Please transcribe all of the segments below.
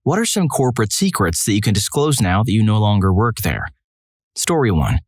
What are some corporate secrets that you can disclose now that you no longer work there? Story 1.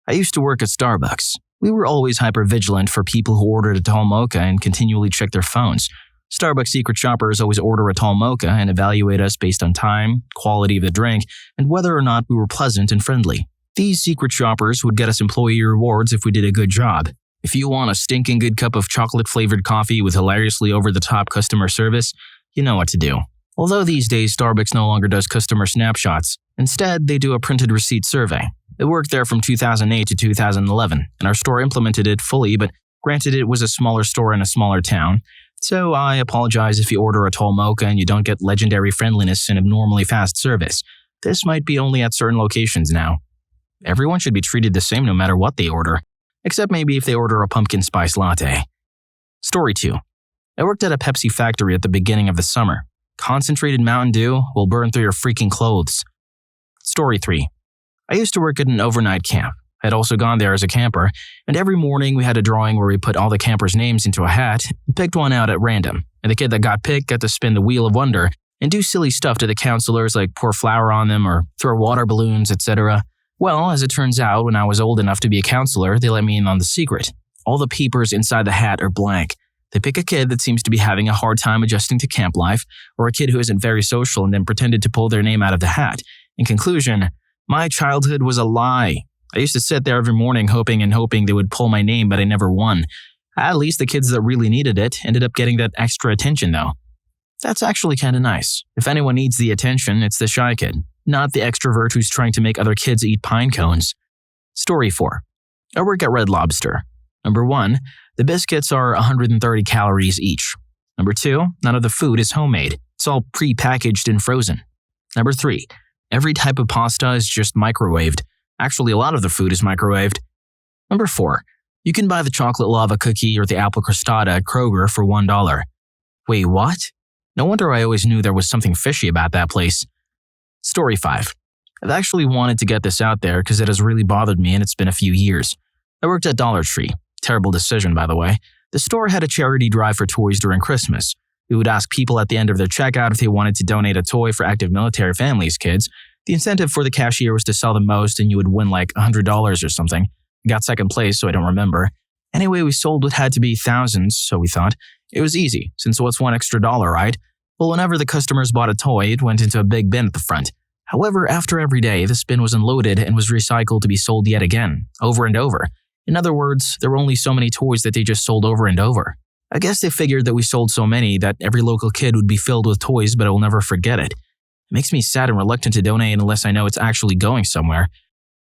I used to work at Starbucks. We were always hyper-vigilant for people who ordered a tall mocha and continually checked their phones. Starbucks secret shoppers always order a tall mocha and evaluate us based on time, quality of the drink, and whether or not we were pleasant and friendly. These secret shoppers would get us employee rewards if we did a good job. If you want a stinking good cup of chocolate-flavored coffee with hilariously over-the-top customer service, you know what to do. Although these days Starbucks no longer does customer snapshots. Instead, they do a printed receipt survey. It worked there from 2008 to 2011, and our store implemented it fully, but granted it was a smaller store in a smaller town. So I apologize if you order a tall mocha and you don't get legendary friendliness and abnormally fast service. This might be only at certain locations now. Everyone should be treated the same no matter what they order, except maybe if they order a pumpkin spice latte. Story 2. I worked at a Pepsi factory at the beginning of the summer. Concentrated Mountain Dew will burn through your freaking clothes. Story 3. I used to work at an overnight camp. I had also gone there as a camper, and every morning we had a drawing where we put all the campers' names into a hat and picked one out at random, and the kid that got picked got to spin the wheel of wonder and do silly stuff to the counselors like pour flour on them or throw water balloons, etc. Well, as it turns out, when I was old enough to be a counselor, they let me in on the secret. All the papers inside the hat are blank. They pick a kid that seems to be having a hard time adjusting to camp life, or a kid who isn't very social and then pretended to pull their name out of the hat. In conclusion, my childhood was a lie. I used to sit there every morning hoping they would pull my name, but I never won. At least the kids that really needed it ended up getting that extra attention, though. That's actually kinda nice. If anyone needs the attention, it's the shy kid, not the extrovert who's trying to make other kids eat pine cones. Story 4. I work at Red Lobster. Number 1, the biscuits are 130 calories each. Number 2, none of the food is homemade. It's all pre-packaged and frozen. Number 3, every type of pasta is just microwaved. Actually, a lot of the food is microwaved. Number 4, you can buy the chocolate lava cookie or the apple crostata at Kroger for $1. Wait, what? No wonder I always knew there was something fishy about that place. Story 5. I've actually wanted to get this out there because it has really bothered me and it's been a few years. I worked at Dollar Tree. Terrible decision, by the way. The store had a charity drive for toys during Christmas. We would ask people at the end of their checkout if they wanted to donate a toy for active military families' kids. The incentive for the cashier was to sell the most and you would win like $100 or something. I got second place, so I don't remember. Anyway, we sold what had to be thousands, so we thought. It was easy, since what's one extra dollar, right? Well, whenever the customers bought a toy, it went into a big bin at the front. However, after every day, this bin was unloaded and was recycled to be sold yet again, over and over. In other words, there were only so many toys that they just sold over and over. I guess they figured that we sold so many that every local kid would be filled with toys, but I will never forget it. It makes me sad and reluctant to donate unless I know it's actually going somewhere.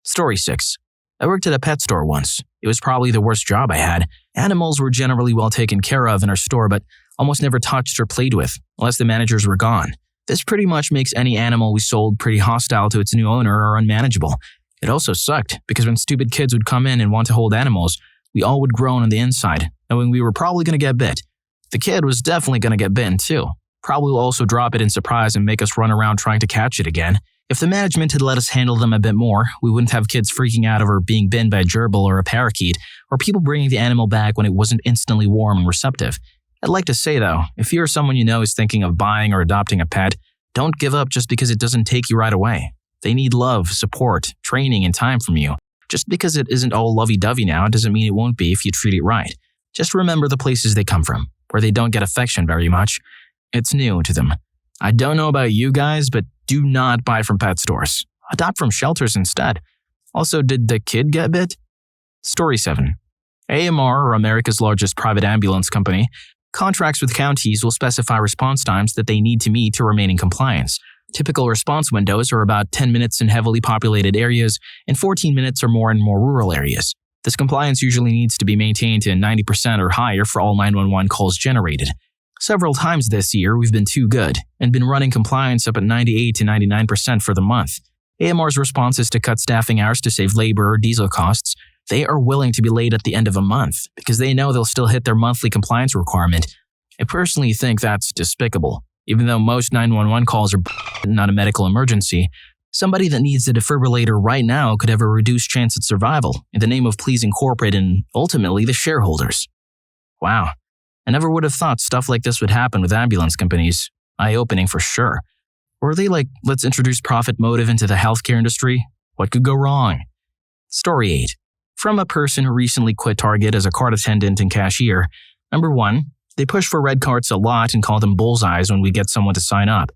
Story 6. I worked at a pet store once. It was probably the worst job I had. Animals were generally well taken care of in our store, but almost never touched or played with, unless the managers were gone. This pretty much makes any animal we sold pretty hostile to its new owner or unmanageable. It also sucked, because when stupid kids would come in and want to hold animals, we all would groan on the inside, knowing we were probably going to get bit. The kid was definitely going to get bitten too. Probably will also drop it in surprise and make us run around trying to catch it again. If the management had let us handle them a bit more, we wouldn't have kids freaking out over being bitten by a gerbil or a parakeet, or people bringing the animal back when it wasn't instantly warm and receptive. I'd like to say though, if you or someone you know is thinking of buying or adopting a pet, don't give up just because it doesn't take you right away. They need love, support, training, and time from you. Just because it isn't all lovey-dovey now doesn't mean it won't be if you treat it right. Just remember the places they come from, where they don't get affection very much. It's new to them. I don't know about you guys, but do not buy from pet stores. Adopt from shelters instead. Also, did the kid get bit? Story 7. AMR, or America's largest private ambulance company, contracts with counties will specify response times that they need to meet to remain in compliance. Typical response windows are about 10 minutes in heavily populated areas and 14 minutes or more in more rural areas. This compliance usually needs to be maintained to 90% or higher for all 911 calls generated. Several times this year, we've been too good and been running compliance up at 98 to 99% for the month. AMR's response is to cut staffing hours to save labor or diesel costs. They are willing to be late at the end of a month because they know they'll still hit their monthly compliance requirement. I personally think that's despicable. Even though most 911 calls are not a medical emergency, somebody that needs a defibrillator right now could have a reduced chance at survival in the name of pleasing corporate and ultimately the shareholders. Wow. I never would have thought stuff like this would happen with ambulance companies. Eye-opening for sure. Or are they like, let's introduce profit motive into the healthcare industry? What could go wrong? Story 8. From a person who recently quit Target as a card attendant and cashier. Number 1, they push for red cards a lot and call them bullseyes when we get someone to sign up.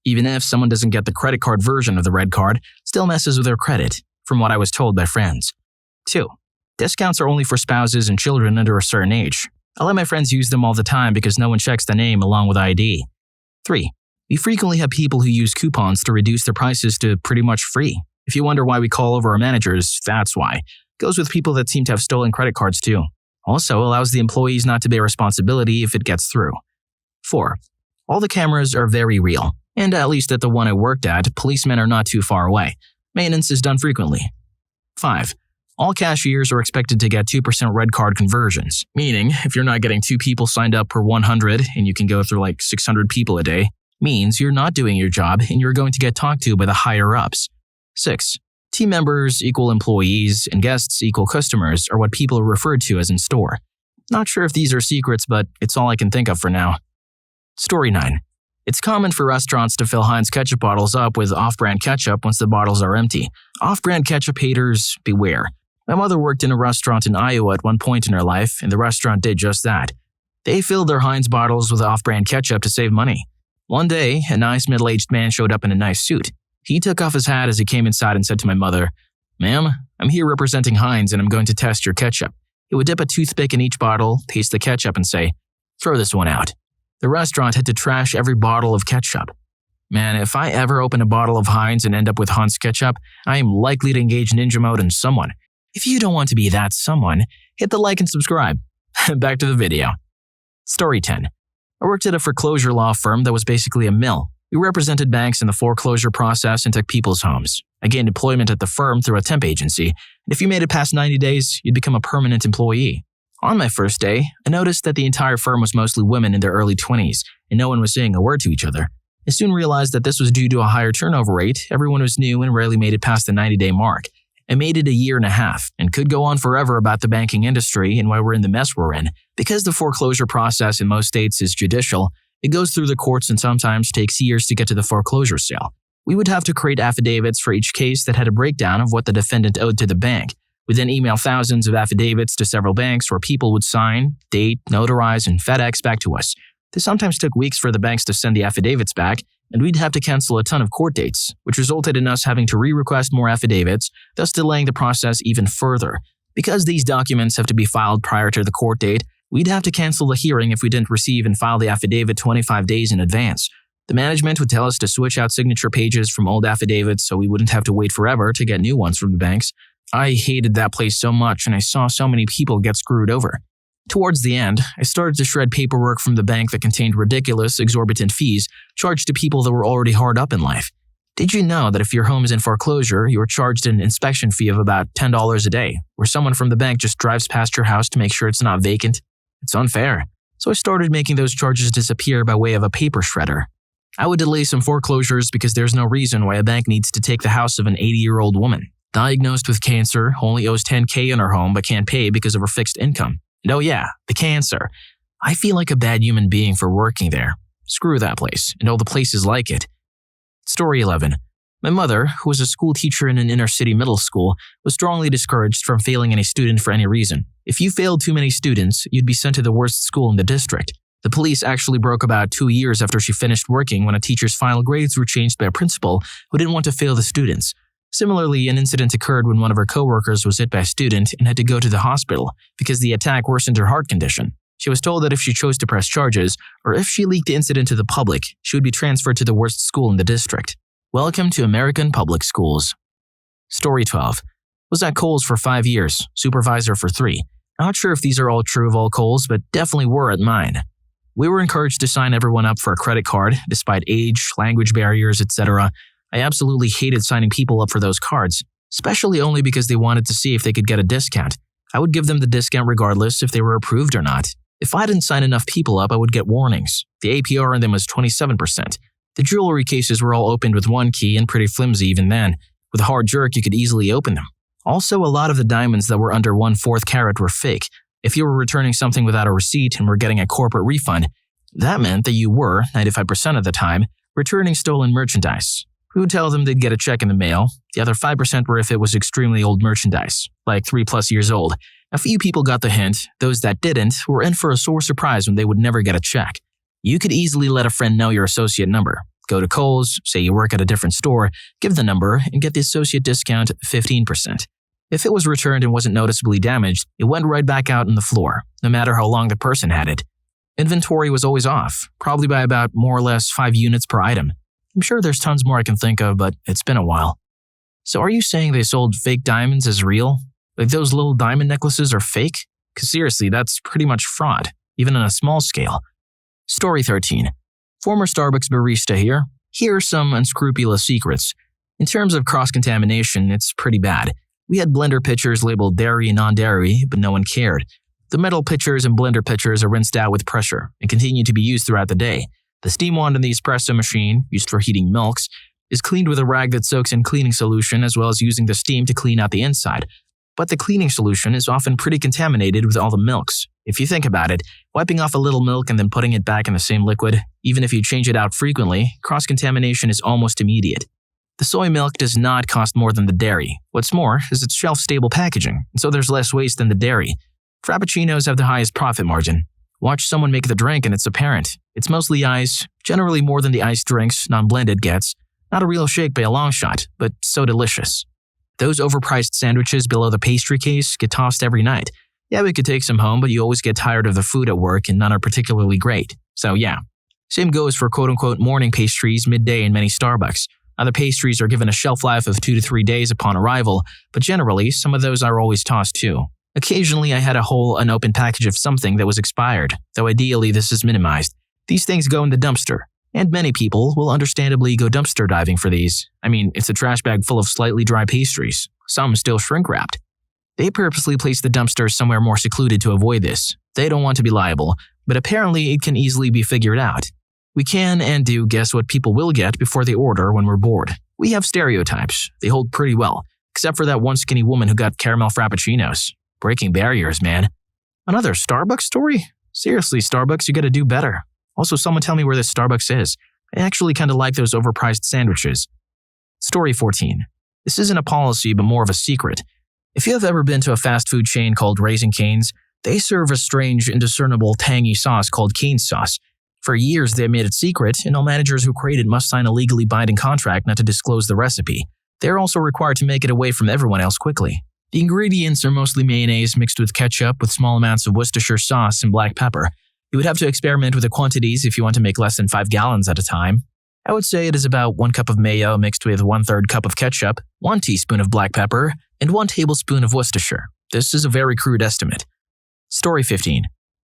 Even if someone doesn't get the credit card version of the red card, still messes with their credit, from what I was told by friends. 2, discounts are only for spouses and children under a certain age. I let my friends use them all the time because no one checks the name along with ID. 3, we frequently have people who use coupons to reduce their prices to pretty much free. If you wonder why we call over our managers, that's why. Goes with people that seem to have stolen credit cards too. Also allows the employees not to bear responsibility if it gets through. 4, all the cameras are very real. And at least at the one I worked at, policemen are not too far away. Maintenance is done frequently. 5, all cashiers are expected to get 2% red card conversions. Meaning, if you're not getting 2 people signed up per 100 and you can go through like 600 people a day, means you're not doing your job and you're going to get talked to by the higher-ups. 6, team members equal employees and guests equal customers are what people are referred to as in store. Not sure if these are secrets, but it's all I can think of for now. Story 9. It's common for restaurants to fill Heinz ketchup bottles up with off-brand ketchup once the bottles are empty. Off-brand ketchup haters, beware. My mother worked in a restaurant in Iowa at one point in her life, and the restaurant did just that. They filled their Heinz bottles with off-brand ketchup to save money. One day, a nice middle-aged man showed up in a nice suit. He took off his hat as he came inside and said to my mother, "Ma'am, I'm here representing Heinz and I'm going to test your ketchup." He would dip a toothpick in each bottle, taste the ketchup and say, "Throw this one out." The restaurant had to trash every bottle of ketchup. Man, if I ever open a bottle of Heinz and end up with Hunt's ketchup, I am likely to engage ninja mode in someone. If you don't want to be that someone, hit the like and subscribe. Back to the video. Story 10. I worked at a foreclosure law firm that was basically a mill. We represented banks in the foreclosure process and took people's homes. I gained employment at the firm through a temp agency, and if you made it past 90 days, you'd become a permanent employee. On my first day, I noticed that the entire firm was mostly women in their early 20s, and no one was saying a word to each other. I soon realized that this was due to a higher turnover rate. Everyone was new and rarely made it past the 90-day mark. I made it a year and a half, and could go on forever about the banking industry and why we're in the mess we're in. Because the foreclosure process in most states is judicial, it goes through the courts and sometimes takes years to get to the foreclosure sale. We would have to create affidavits for each case that had a breakdown of what the defendant owed to the bank. We then email thousands of affidavits to several banks where people would sign, date, notarize, and FedEx back to us. This sometimes took weeks for the banks to send the affidavits back, and we'd have to cancel a ton of court dates, which resulted in us having to re-request more affidavits, thus delaying the process even further. Because these documents have to be filed prior to the court date, we'd have to cancel the hearing if we didn't receive and file the affidavit 25 days in advance. The management would tell us to switch out signature pages from old affidavits so we wouldn't have to wait forever to get new ones from the banks. I hated that place so much, and I saw so many people get screwed over. Towards the end, I started to shred paperwork from the bank that contained ridiculous, exorbitant fees charged to people that were already hard up in life. Did you know that if your home is in foreclosure, you are charged an inspection fee of about $10 a day, where someone from the bank just drives past your house to make sure it's not vacant? It's unfair. So I started making those charges disappear by way of a paper shredder. I would delay some foreclosures because there's no reason why a bank needs to take the house of an 80-year-old woman, diagnosed with cancer, only owes $10K on her home but can't pay because of her fixed income. And oh yeah, the cancer. I feel like a bad human being for working there. Screw that place, and all the places like it. Story 11. My mother, who was a school teacher in an inner-city middle school, was strongly discouraged from failing any student for any reason. If you failed too many students, you'd be sent to the worst school in the district. The police actually broke about 2 years after she finished working when a teacher's final grades were changed by a principal who didn't want to fail the students. Similarly, an incident occurred when one of her coworkers was hit by a student and had to go to the hospital because the attack worsened her heart condition. She was told that if she chose to press charges, or if she leaked the incident to the public, she would be transferred to the worst school in the district. Welcome to American public schools. Story 12. Was at Kohl's for 5 years, supervisor for 3. Not sure if these are all true of all Kohl's, but definitely were at mine. We were encouraged to sign everyone up for a credit card, despite age, language barriers, etc. I absolutely hated signing people up for those cards, especially only because they wanted to see if they could get a discount. I would give them the discount regardless if they were approved or not. If I didn't sign enough people up, I would get warnings. The APR on them was 27%. The jewelry cases were all opened with one key and pretty flimsy even then. With a hard jerk, you could easily open them. Also, a lot of the diamonds that were under 1/4 carat were fake. If you were returning something without a receipt and were getting a corporate refund, that meant that you were, 95% of the time, returning stolen merchandise. We would tell them they'd get a check in the mail. The other 5% were if it was extremely old merchandise, like 3+ years old. A few people got the hint. Those that didn't were in for a sore surprise when they would never get a check. You could easily let a friend know your associate number. Go to Kohl's, say you work at a different store, give the number, and get the associate discount 15%. If it was returned and wasn't noticeably damaged, it went right back out on the floor, no matter how long the person had it. Inventory was always off, probably by about more or less 5 units per item. I'm sure there's tons more I can think of, but it's been a while. So are you saying they sold fake diamonds as real? Like those little diamond necklaces are fake? Because seriously, that's pretty much fraud, even on a small scale. Story 13. Former Starbucks barista here. Here are some unscrupulous secrets. In terms of cross-contamination, it's pretty bad. We had blender pitchers labeled dairy and non-dairy, but no one cared. The metal pitchers and blender pitchers are rinsed out with pressure and continue to be used throughout the day. The steam wand in the espresso machine, used for heating milks, is cleaned with a rag that soaks in cleaning solution as well as using the steam to clean out the inside. But the cleaning solution is often pretty contaminated with all the milks. If you think about it, wiping off a little milk and then putting it back in the same liquid, even if you change it out frequently, cross-contamination is almost immediate. The soy milk does not cost more than the dairy. What's more is it's shelf-stable packaging, and so there's less waste than the dairy. Frappuccinos have the highest profit margin. Watch someone make the drink and it's apparent. It's mostly ice, generally more than the iced drinks non-blended gets. Not a real shake by a long shot, but so delicious. Those overpriced sandwiches below the pastry case get tossed every night. Yeah, we could take some home, but you always get tired of the food at work and none are particularly great. So yeah. Same goes for quote-unquote morning pastries midday in many Starbucks. Other pastries are given a shelf life of 2 to 3 days upon arrival, but generally, some of those are always tossed too. Occasionally, I had a whole unopened package of something that was expired, though ideally this is minimized. These things go in the dumpster, and many people will understandably go dumpster diving for these. I mean, it's a trash bag full of slightly dry pastries, some still shrink-wrapped. They purposely place the dumpster somewhere more secluded to avoid this. They don't want to be liable, but apparently it can easily be figured out. We can and do guess what people will get before they order when we're bored. We have stereotypes. They hold pretty well, except for that one skinny woman who got caramel frappuccinos. Breaking barriers, man. Another Starbucks story? Seriously, Starbucks, you gotta do better. Also, someone tell me where this Starbucks is. I actually kinda like those overpriced sandwiches. Story 14. This isn't a policy, but more of a secret. If you have ever been to a fast food chain called Raising Cane's, they serve a strange, indiscernible, tangy sauce called cane sauce. For years, they made it secret, and all managers who create it must sign a legally binding contract not to disclose the recipe. They're also required to make it away from everyone else quickly. The ingredients are mostly mayonnaise mixed with ketchup with small amounts of Worcestershire sauce and black pepper. You would have to experiment with the quantities if you want to make less than 5 gallons at a time. I would say it is about 1 cup of mayo mixed with 1/3 cup of ketchup, 1 teaspoon of black pepper, and 1 tablespoon of Worcestershire. This is a very crude estimate. Story 15.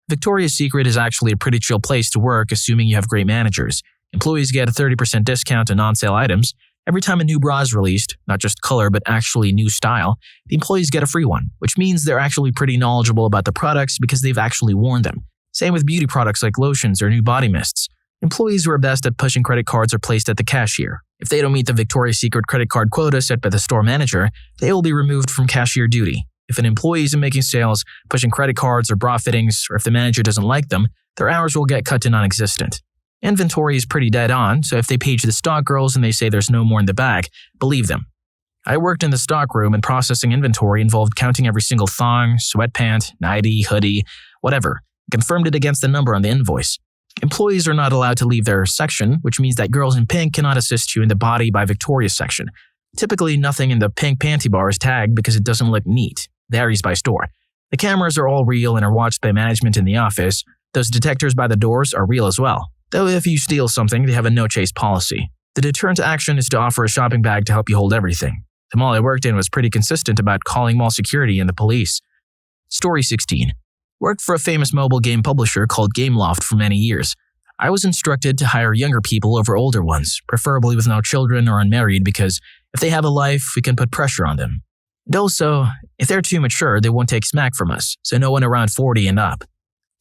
Victoria's Secret is actually a pretty chill place to work assuming you have great managers. Employees get a 30% discount on on-sale items. Every time a new bra is released, not just color but actually new style, the employees get a free one, which means they're actually pretty knowledgeable about the products because they've actually worn them. Same with beauty products like lotions or new body mists. Employees who are best at pushing credit cards are placed at the cashier. If they don't meet the Victoria's Secret credit card quota set by the store manager, they will be removed from cashier duty. If an employee isn't making sales, pushing credit cards or bra fittings, or if the manager doesn't like them, their hours will get cut to non-existent. Inventory is pretty dead on, so if they page the stock girls and they say there's no more in the bag, believe them. I worked in the stock room and processing inventory involved counting every single thong, sweatpant, nightie, hoodie, whatever, confirmed it against the number on the invoice. Employees are not allowed to leave their section, which means that girls in pink cannot assist you in the Body by Victoria section. Typically, nothing in the pink panty bar is tagged because it doesn't look neat. Varies by store. The cameras are all real and are watched by management in the office. Those detectors by the doors are real as well. Though if you steal something, they have a no-chase policy. The deterrent action is to offer a shopping bag to help you hold everything. The mall I worked in was pretty consistent about calling mall security and the police. Story 16. Worked for a famous mobile game publisher called Gameloft for many years. I was instructed to hire younger people over older ones, preferably with no children or unmarried because if they have a life, we can put pressure on them. And also, if they're too mature, they won't take smack from us, so no one around 40 and up.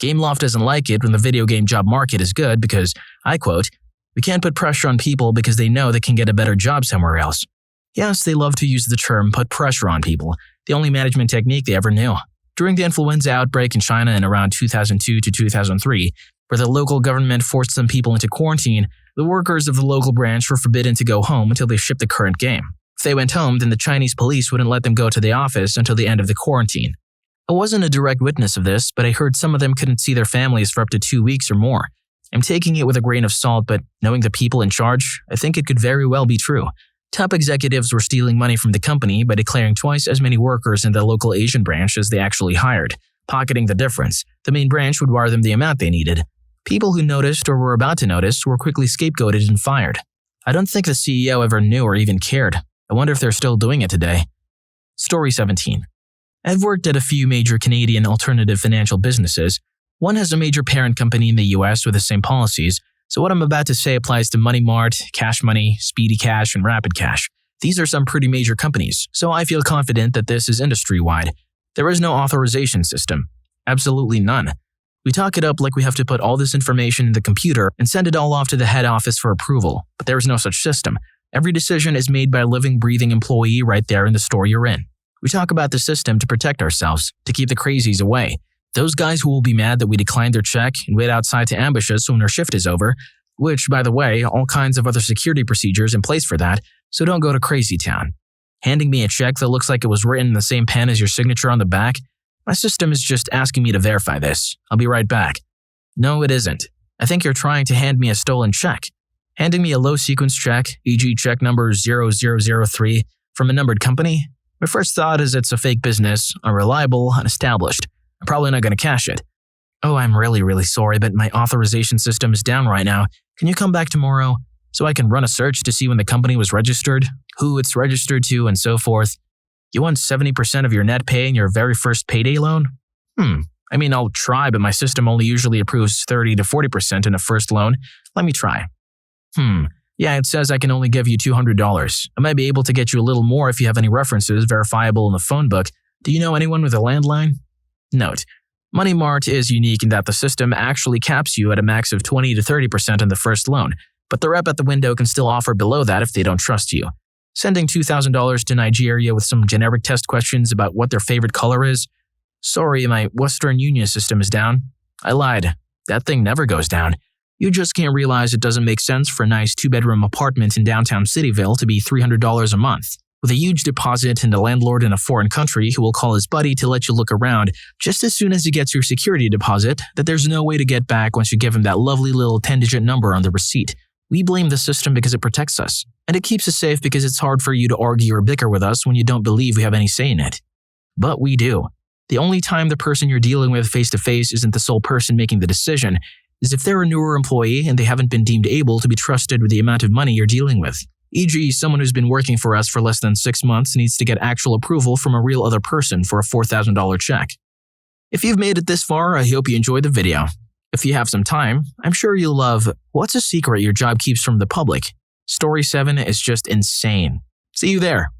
Gameloft doesn't like it when the video game job market is good because, I quote, "We can't put pressure on people because they know they can get a better job somewhere else." Yes, they love to use the term put pressure on people, the only management technique they ever knew. During the influenza outbreak in China in around 2002 to 2003, where the local government forced some people into quarantine, The workers of the local branch were forbidden to go home until they shipped the current game. If they went home, then the Chinese police wouldn't let them go to the office until the end of the quarantine. I wasn't a direct witness of this, but I heard some of them couldn't see their families for up to 2 weeks or more. I'm taking it with a grain of salt, but knowing the people in charge, I think it could very well be true. Top executives were stealing money from the company by declaring twice as many workers in the local Asian branch as they actually hired. Pocketing the difference, the main branch would wire them the amount they needed. People who noticed or were about to notice were quickly scapegoated and fired. I don't think the CEO ever knew or even cared. I wonder if they're still doing it today. Story 17. I've worked at a few major Canadian alternative financial businesses. One has a major parent company in the US with the same policies, so what I'm about to say applies to Money Mart, Cash Money, Speedy Cash, and Rapid Cash. These are some pretty major companies, so I feel confident that this is industry-wide. There is no authorization system. Absolutely none. We talk it up like we have to put all this information in the computer and send it all off to the head office for approval, but there is no such system. Every decision is made by a living, breathing employee right there in the store you're in. We talk about the system to protect ourselves, to keep the crazies away. Those guys who will be mad that we declined their check and wait outside to ambush us when our shift is over, which, by the way, all kinds of other security procedures in place for that, so don't go to crazy town. Handing me a check that looks like it was written in the same pen as your signature on the back? My system is just asking me to verify this. I'll be right back. No, it isn't. I think you're trying to hand me a stolen check. Handing me a low-sequence check, e.g. check number 0003, from a numbered company? My first thought is it's a fake business, unreliable, unestablished. I'm probably not going to cash it. Oh, I'm really sorry, but my authorization system is down right now. Can you come back tomorrow so I can run a search to see when the company was registered, who it's registered to, and so forth? You want 70% of your net pay in your very first payday loan? I mean, I'll try, but my system only usually approves 30 to 40% in a first loan. Let me try. Yeah, it says I can only give you $200. I might be able to get you a little more if you have any references verifiable in the phone book. Do you know anyone with a landline? Note: Money Mart is unique in that the system actually caps you at a max of 20 to 30% on the first loan, but the rep at the window can still offer below that if they don't trust you. Sending $2,000 to Nigeria with some generic test questions about what their favorite color is? Sorry, my Western Union system is down. I lied. That thing never goes down. You just can't realize it doesn't make sense for a nice 2-bedroom apartment in downtown Cityville to be $300 a month. With a huge deposit and a landlord in a foreign country who will call his buddy to let you look around just as soon as he gets your security deposit that there's no way to get back once you give him that lovely little 10-digit number on the receipt. We blame the system because it protects us, and it keeps us safe because it's hard for you to argue or bicker with us when you don't believe we have any say in it. But we do. The only time the person you're dealing with face-to-face isn't the sole person making the decision is if they're a newer employee and they haven't been deemed able to be trusted with the amount of money you're dealing with. E.g., someone who's been working for us for less than 6 months needs to get actual approval from a real other person for a $4,000 check. If you've made it this far, I hope you enjoyed the video. If you have some time, I'm sure you'll love What's a Secret Your Job Keeps from the Public? Story 7 is just insane. See you there.